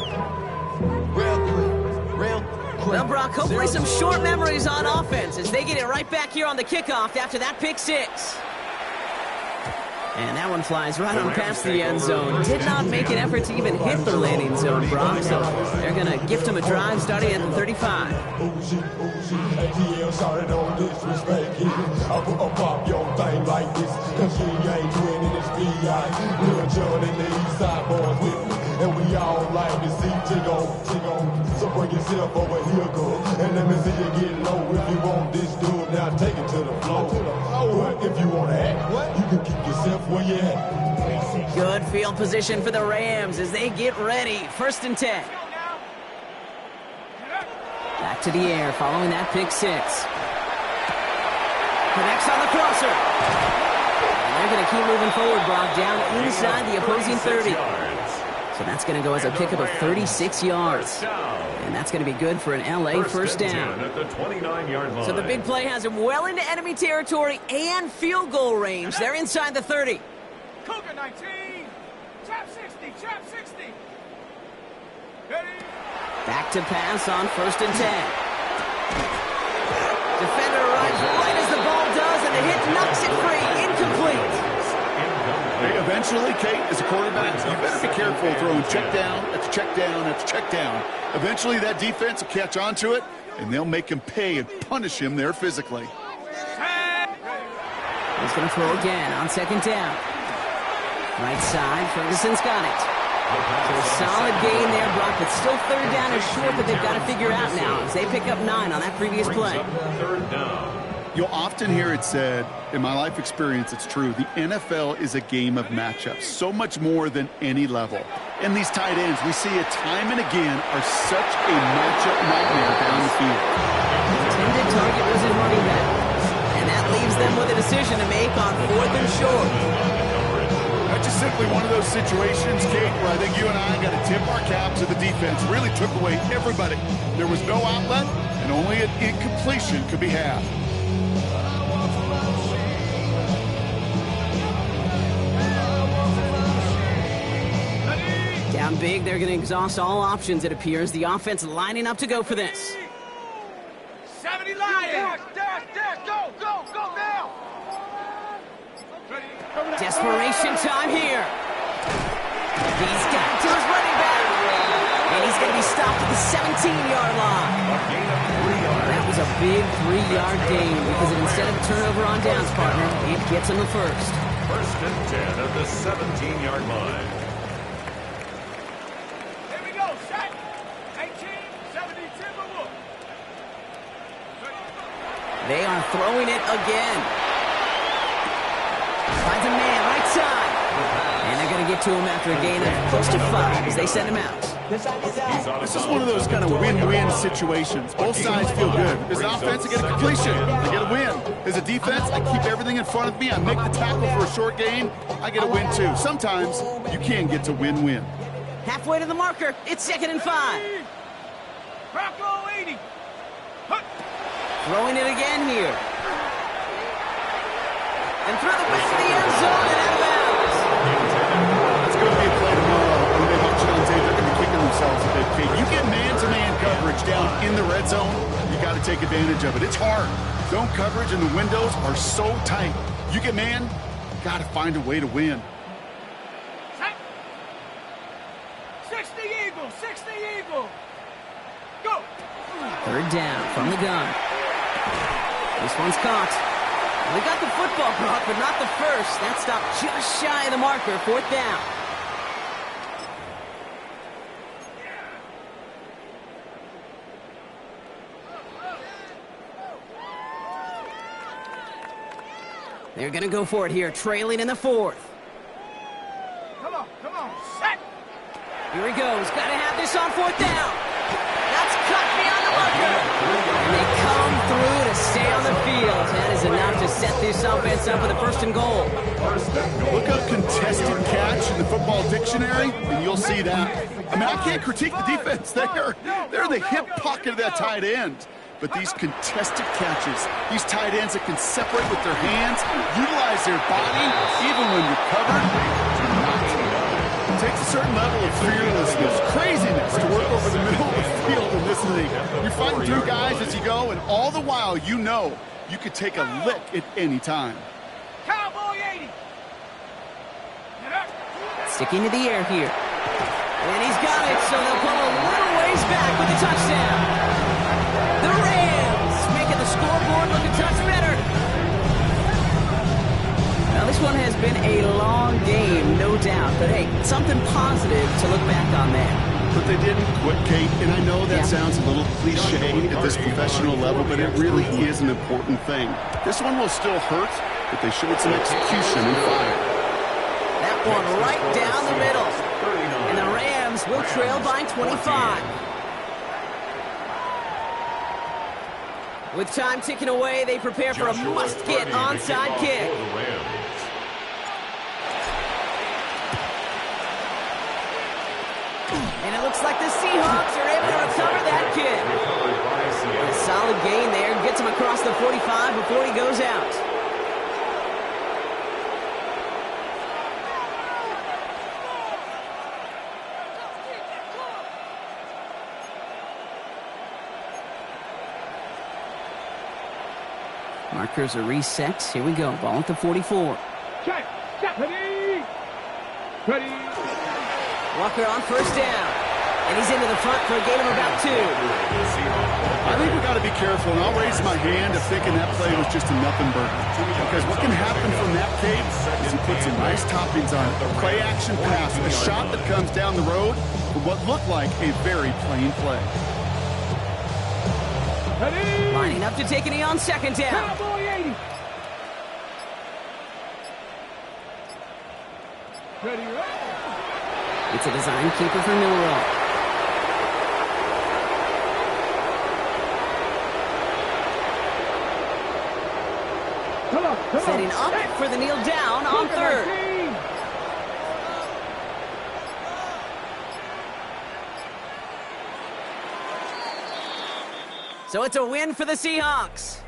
Real quick. Real quick. Well, Brock, hopefully some short memories on offense as they get it right back here on the kickoff after that pick 6. And that one flies right on past the end zone. Did not make an effort to even hit the landing zone, Brock. So they're going to gift him a drive starting at the 35. And we all like to see Tigo. So bring yourself over here, girl. And let me see you get low. If you want this dude, now take it to the floor. But if you want to act, you can keep yourself where you at. Good field position for the Rams as they get ready. 1st and 10. Back to the air following that pick 6. Connects on the crosser. And they're going to keep moving forward, Brock, down inside the opposing 30. So that's going to go as a pickup of 36 yards. And that's going to be good for an LA first down. At the 29-yard line. So the big play has him well into enemy territory and field goal range. They're inside the 30. Cougar 19. Trap 60. Trap 60. Ready? Back to pass on 1st and 10. Defender arrives right as the ball does, and the hit knocks it free. Incomplete. Hey, eventually, Kate, as a quarterback, you better be careful throwing check down after check down after check down. Eventually, that defense will catch on to it, and they'll make him pay and punish him there physically. He's going to throw again on 2nd down. Right side, Ferguson's got it. So a solid gain there, Brock, but still third down is short, but they've got to figure out now as they pick up 9 on that previous play. Third down. You'll often hear it said, in my life experience, it's true, the NFL is a game of matchups, so much more than any level. And these tight ends, we see it time and again, are such a matchup nightmare down the field. The intended target was his running back, and that leaves them with a decision to make on 4th and short. That's just simply one of those situations, Kate, where I think you and I got to tip our cap to the defense. Really took away everybody. There was no outlet, and only an incompletion could be had. Down big, they're going to exhaust all options, it appears. The offense lining up to go for this. 70 Lions! Dash, go now! Desperation time here. He's got it to his running back. And he's going to be stopped at the 17-yard line. That was a big 3-yard gain because instead of a turnover on downs, partner, it gets him the first. First and 10 at the 17-yard line. Here we go, set. 18, 70, Timberwolves. They are throwing it again. Finds a man, right side. And they're going to get to him after a gain of close to 5 as they send him out. This is one of those kind of win-win situations. Both sides feel good. As an offense, I get a completion. I get a win. As a defense, I keep everything in front of me. I make the tackle for a short gain. I get a win, too. Sometimes you can get to win-win. Halfway to the marker. It's 2nd and 5. Bronco 80. Throwing it again here. And through the back of the end zone and out of bounds. It's going to be a play tomorrow. When they watch it on tape, they're going to be kicking themselves a bit, Kate. You get man-to-man coverage down in the red zone, you got to take advantage of it. It's hard. Zone coverage and the windows are so tight. You get man, got to find a way to win. 60 Eagles, 60 Eagles. Go. Third down from the gun. This one's caught. We got the football, Brock, but not the first. That stopped just shy of the marker. 4th down. They're going to go for it here, trailing in the 4th. Come on, set. Here he goes. Got to have this on 4th down. That's cut beyond the marker. And they come through to stay on the field. That is enough to set this offense up with a 1st and goal. Look up contested catch in the football dictionary, and you'll see that. I mean, I can't critique the defense. They're the hip pocket of that tight end. But these contested catches, these tight ends that can separate with their hands, utilize their body, even when you're covered, it takes a certain level of fearlessness, craziness to work over the middle of the field in this league. You're fighting through guys as you go, and all the while you know you could take a lick at any time. Cowboy 80. Sticking to the air here. And he's got it, so they'll pull a little ways back with the touchdown. The Rams making the scoreboard look a touch better. Now, this one has been a long game, no doubt. But, hey, something positive to look back on there. But they didn't quit, Kate, and I know that sounds a little cliche at this professional level, but it really is an important thing. This one will still hurt, but they showed some execution and fire. That one right down the middle. And the Rams will trail by 25. With time ticking away, they prepare for a must-get onside kick. And it looks like the Seahawks are able to recover that kick. A solid gain there. Gets him across the 45 before he goes out. Markers are reset. Here we go. Ball at the 44. Check. Ready. Walker on 1st down. And he's into the front for a gain of about 2. I think we've got to be careful, and I'll raise my hand of thinking that play was just a nothing burger. Because what can happen from that, Kate, is he puts some nice toppings on it. A play-action pass, a shot that comes down the road for what looked like a very plain play. Ready? Lining up to take a knee on second down. Cowboy 80. Ready, ready. It's a design keeper for Milroe. Come on. Setting up for the kneel down on third. So it's a win for the Seahawks.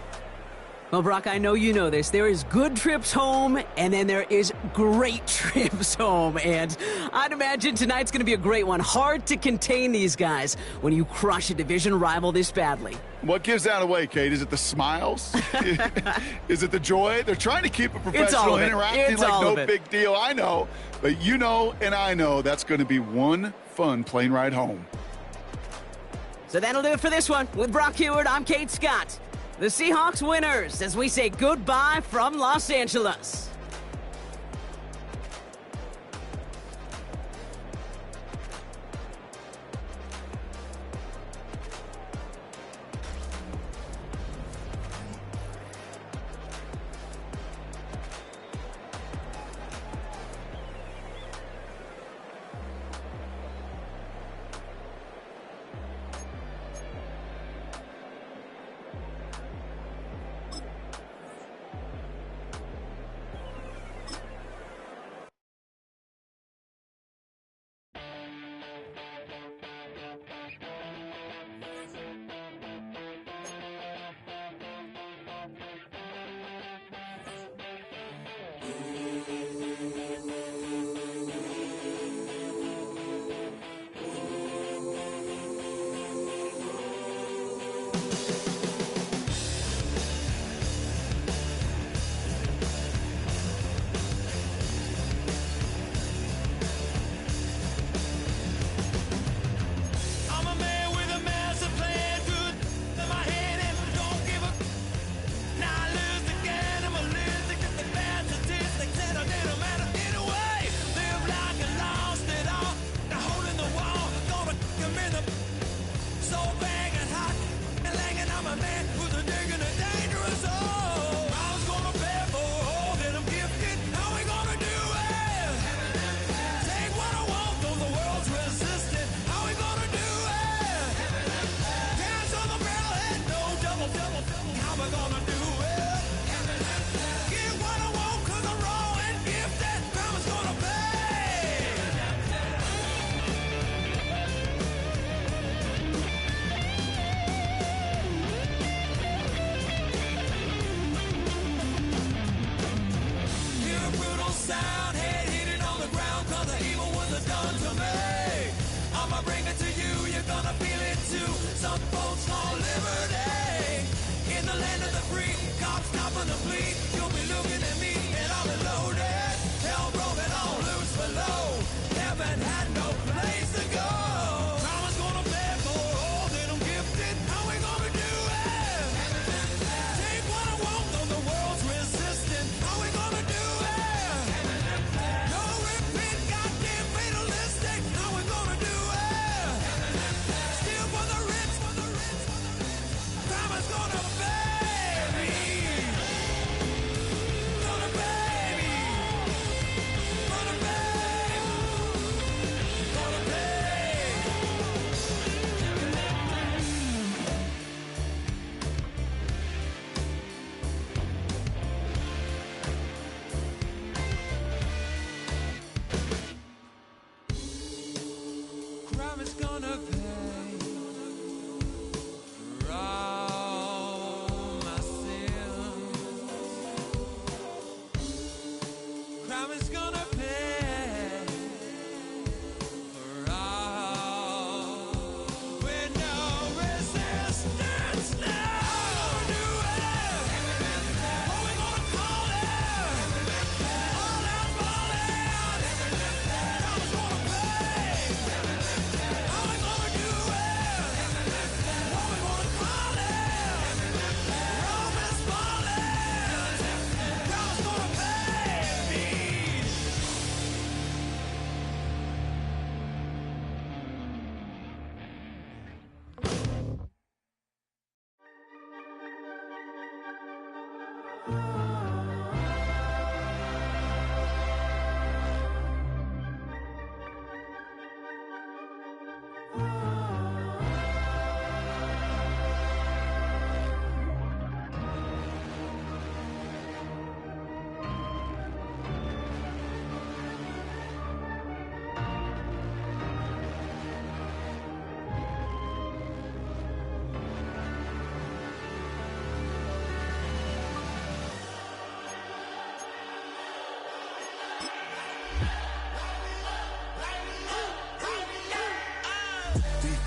Well, Brock, I know you know this. There is good trips home, and then there is great trips home. And I'd imagine tonight's going to be a great one. Hard to contain these guys when you crush a division rival this badly. What gives that away, Kate? Is it the smiles? Is it the joy? They're trying to keep a professional interacting like no big deal. I know, but you know and I know that's going to be one fun plane ride home. So that'll do it for this one. With Brock Heward, I'm Kate Scott. The Seahawks winners as we say goodbye from Los Angeles.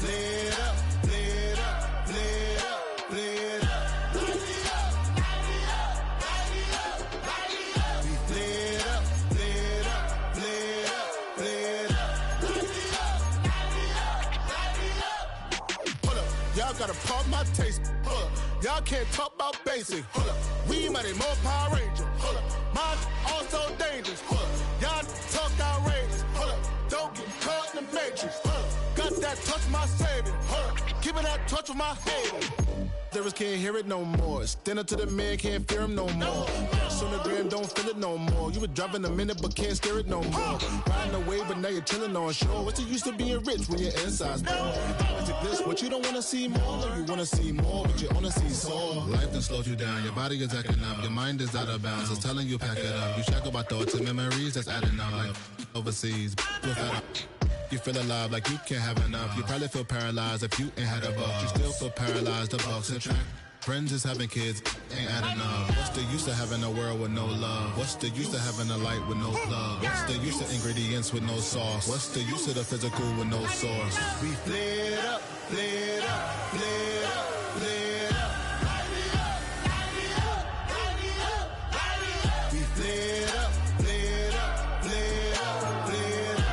play it up, play it up, play it up, play it up. We play it up, play it up, play it up, play it up. Hold up, y'all gotta pump my taste. Hold up, y'all can't talk about basic. Hold up, we mighty more Power Ranger. Hold up, mine also dangerous. Hold up, y'all talk outrageous. Hold up, don't get caught in the matrix. Hold up, got that touch my savior. Hold up, keeping that touch with my haters. Lyrics can't hear it no more. Stand up to the man, can't fear him no more. Sonogram don't feel it no more. You were driving a minute but can't steer it no more. Riding away but now you're chilling on shore. What's the use of being rich when your inside's poor? Is it this what you don't wanna see more? Or you wanna see more but you wanna see soar? Life done slowed you down. Your body is acting up. Your mind is out of bounds. It's telling you pack it up. You shackle about thoughts and memories that's adding up. Like overseas. You feel alive like you can't have enough. You probably feel paralyzed if you ain't had a buck. You still feel paralyzed, the bucks and track. Friends is having kids, ain't adding up. What's the use of having a world with no love? What's the use of having a light with no plug? What's the use of ingredients with no sauce? What's the use of the physical with no source? We play it up, play it up, play it up, play it up. We play it up, play it up, play it up, play it up.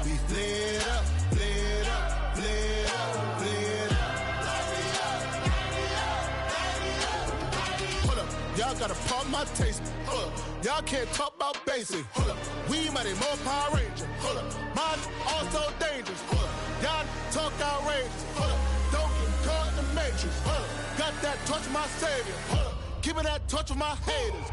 We play it up, play it up, play it up, play it up. Hold up, y'all gotta pump my taste. Hold up, y'all can't talk about basic. Hold up, we mighty more Power Ranger. Hold up, mine also dangerous. Hold up, y'all talk outrageous. Hold up, don't get caught in the matrix. Hold up, got that touch my savior. Hold up, keeping that touch with my haters.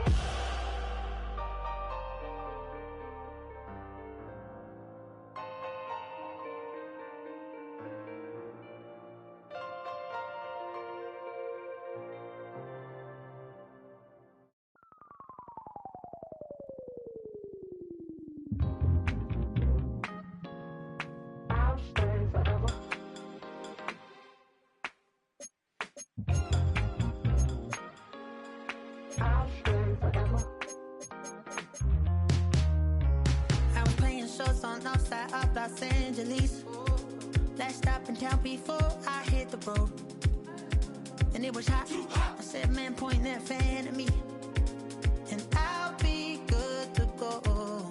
Los Angeles. Last stop in town before I hit the road. And it was hot. I said, man, point that fan at me, and I'll be good to go.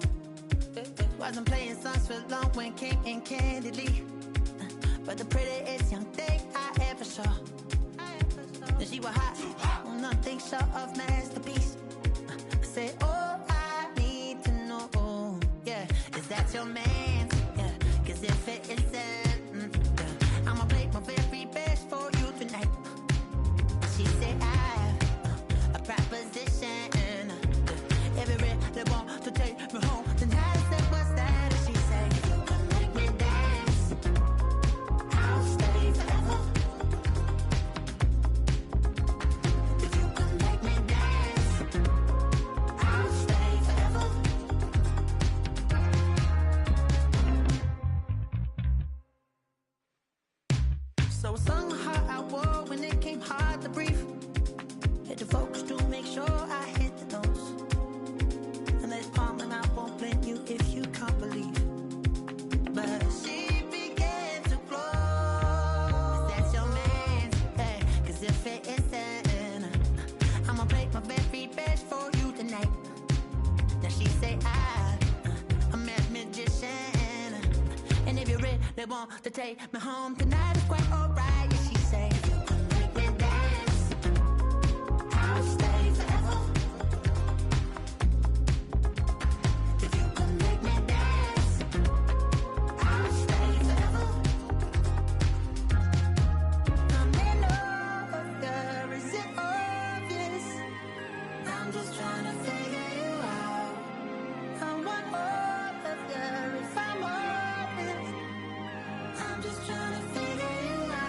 Wasn't playing songs for long when came in candidly, but the prettiest young thing I ever saw. And she was hot, well, nothing short of masterpiece. I said, oh, I need to know, yeah, is that your man? Yeah, cause if it isn't, I'ma play my very best for you tonight. She said, I have a proposition. If you really want to take me home tonight, I said, what's that? And she said, if you can make me dance, I'll stay forever. If you can make me dance, I'll stay forever. So I sung her out war when it came hard to breathe. Hit the focus to make sure I hit the notes. And let's palm and I won't blame you if you can't believe. But she began to flow. That's your man, hey, cause if it isn't, I'ma play my very best for you tonight. Now she say I'm a magician, and if you really want to take me home tonight, it's quite alright. Yeah, she say, if you can make me dance, I'll stay forever. If you can make me dance, I'll stay forever. I'm in love, yeah, is it obvious? I'm just trying to figure you out. I want all of you if I'm honest. I'm just trying to figure you out.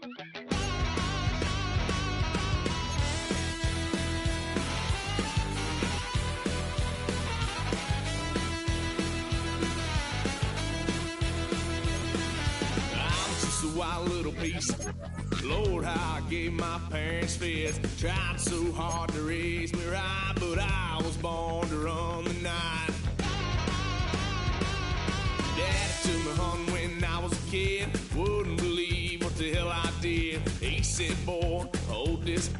A wild little piece. Lord, how I gave my parents fits. Tried so hard to raise me right, but I was born to run the night. Daddy took me home when I was a kid. Wouldn't believe what the hell I did. He said, boy, hold this.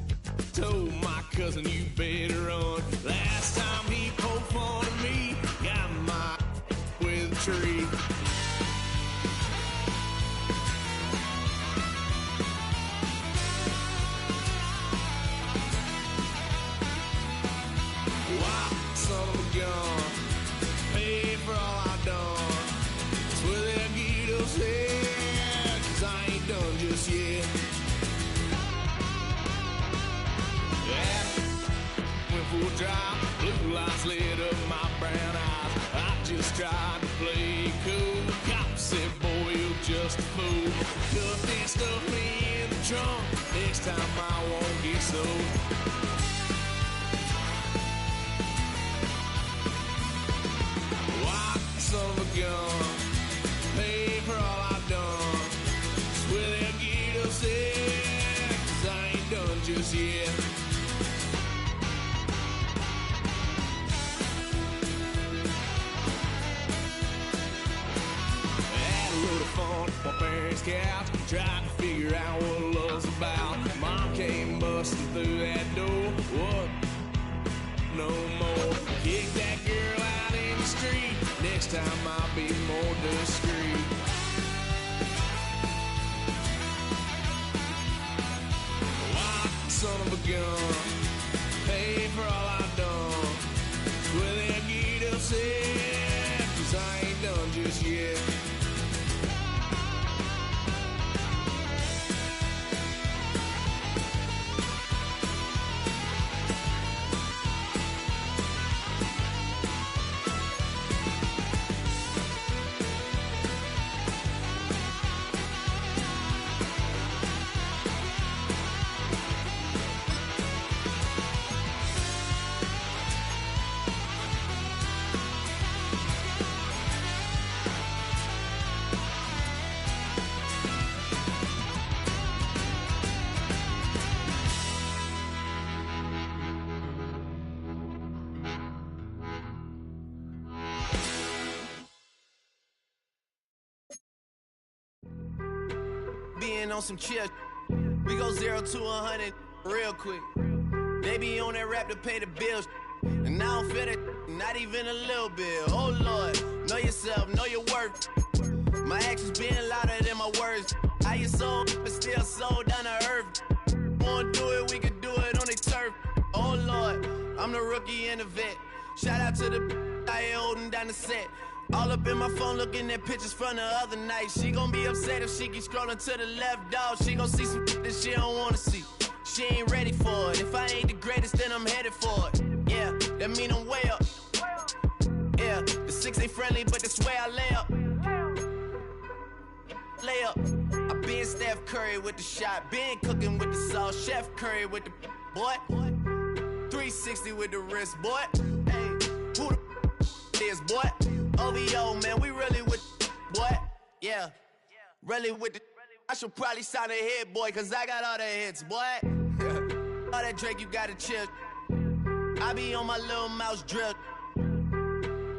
Told my cousin, you better run. Last time he poked fun at me, got my with a tree. Son of a gun, pay for all I've done. That's where they'll get upset, 'cause I ain't done just yet. Yeah, went for a drive, blue lights lit up my brown eyes. I just tried to play cool. Cop said, boy, you're just a fool. Cuffed and stuffed me in the trunk. Next time I won't get so. Son of a gun, pay for all I've done. Swear they'll get upset, 'cause I ain't done just yet. Had a little fun at my parents' couch, tried to figure out what love's about. Mom came busting through that door. What? No more. Kick that girl out in the street. Next time I'll be more discreet. Wild son of a gun, pay for all I've done. Well, they'll get upset, 'cause I ain't done just yet. Being on some chill, we go 0 to 100 real quick. They be on that rap to pay the bills, and I don't feel that, not even a little bit. Oh Lord, know yourself, know your worth. My actions being louder than my words. How you sold, but still sold down to earth. Wanna do it, we can do it on the turf. Oh Lord, I'm the rookie and the vet. Shout out to the I ain't holding down the set. All up in my phone looking at pictures from the other night. She gon' be upset if she keep scrolling to the left, dog. She gon' see some that she don't wanna see. She ain't ready for it. If I ain't the greatest, then I'm headed for it. Yeah, that mean I'm way up. Yeah, the 6 ain't friendly, but that's where I lay up. Lay up. I been Steph Curry with the shot. Been cooking with the sauce. Chef Curry with the boy. 360 with the wrist, boy. Hey, who the is, boy? OVO, man, we really with boy. Yeah, really with the. I should probably sign a hit, boy, 'cause I got all the hits, boy. All that Drake, you gotta chill. I be on my little mouse drill.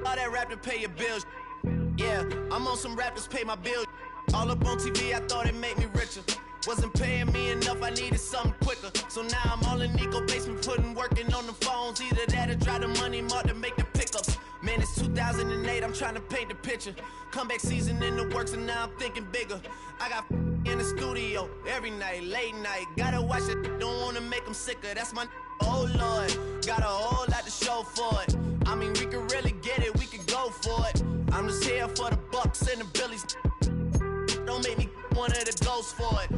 All that rap to pay your bills. Yeah, I'm on some rappers pay my bills. All up on TV, I thought it made me richer. Wasn't paying me enough, I needed something quicker. So now I'm all in Nico basement, working on the phones. Either that or drive the money mark to make the pickups. Man, it's 2008, I'm trying to paint the picture. Comeback season in the works and now I'm thinking bigger. I got in the studio every night, late night. Gotta watch it, don't wanna make them sicker. That's my oh Lord, got a whole lot to show for it. I mean, we could really get it, we could go for it. I'm just here for the Bucks and the Billies. Don't make me one of the ghosts for it.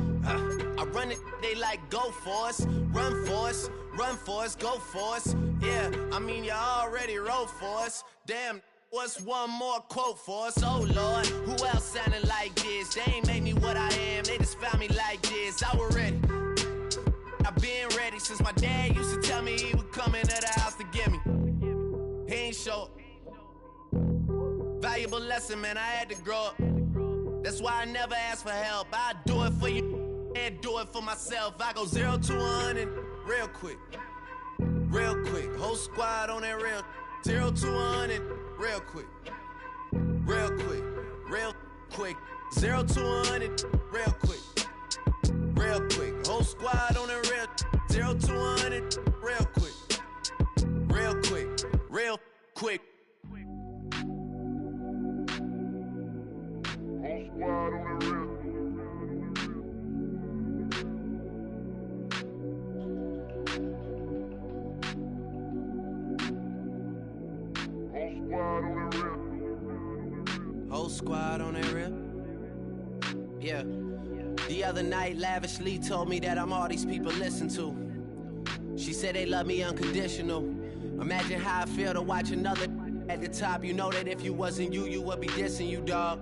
I run it, they like go for us. Run for us, run for us, go for us. Yeah, I mean you already wrote for us. Damn, what's one more quote for us? Oh Lord, who else sounding like this? They ain't made me what I am, they just found me like this. valuable lesson, man. I had to grow up. That's why I never ask for help. I do it for you and do it for myself. I go 0 to 100 real quick. Real quick. Whole squad on that real. 0 to 100 real quick. Real quick. Real quick. 0 to 100 real quick. Real quick. Whole squad on that real. 0 to 100 real quick. Real quick. Real quick. Whole squad on the real. Whole squad on that real. Yeah. The other night, lavishly told me that I'm all these people listen to. She said they love me unconditional. Imagine how I feel to watch another at the top. You know that if you wasn't you, you would be dissing you, dog.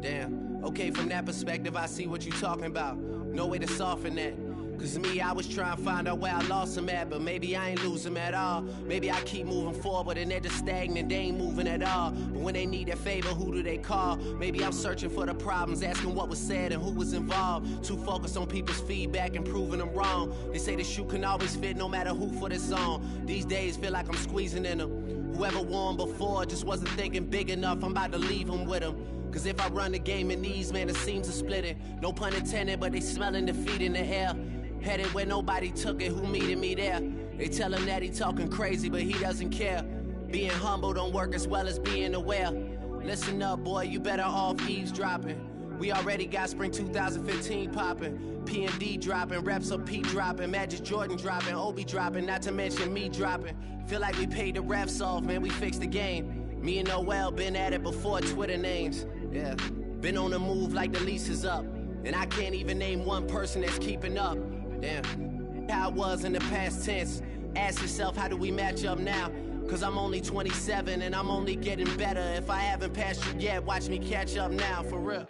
Damn. Okay, from that perspective, I see what you talking about. No way to soften that. Cause me, I was trying to find out where I lost them at, but maybe I ain't lose them at all. Maybe I keep moving forward and they're just stagnant, they ain't moving at all. But when they need a favor, who do they call? Maybe I'm searching for the problems, asking what was said and who was involved. Too focused on people's feedback and proving them wrong. They say the shoe can always fit no matter who for this song. These days feel like I'm squeezing in them. Whoever won before just wasn't thinking big enough, I'm about to leave them with them. Cause if I run the game in these, man, the seams are splitting. No pun intended, but they smelling defeat in the air. Headed where nobody took it, who meeted me there? They tell him that he talking crazy, but he doesn't care. Being humble don't work as well as being aware. Listen up, boy, you better off eavesdropping. We already got spring 2015 popping. P&D dropping, reps of P dropping, Magic Jordan dropping, Obi dropping, not to mention me dropping. Feel like we paid the refs off, man, we fixed the game. Me and Noel been at it before Twitter names. Yeah, been on the move like the lease is up. And I can't even name one person that's keeping up. Damn, how it was in the past tense. Ask yourself, how do we match up now? Cause I'm only 27 and I'm only getting better. If I haven't passed you yet, watch me catch up now, for real.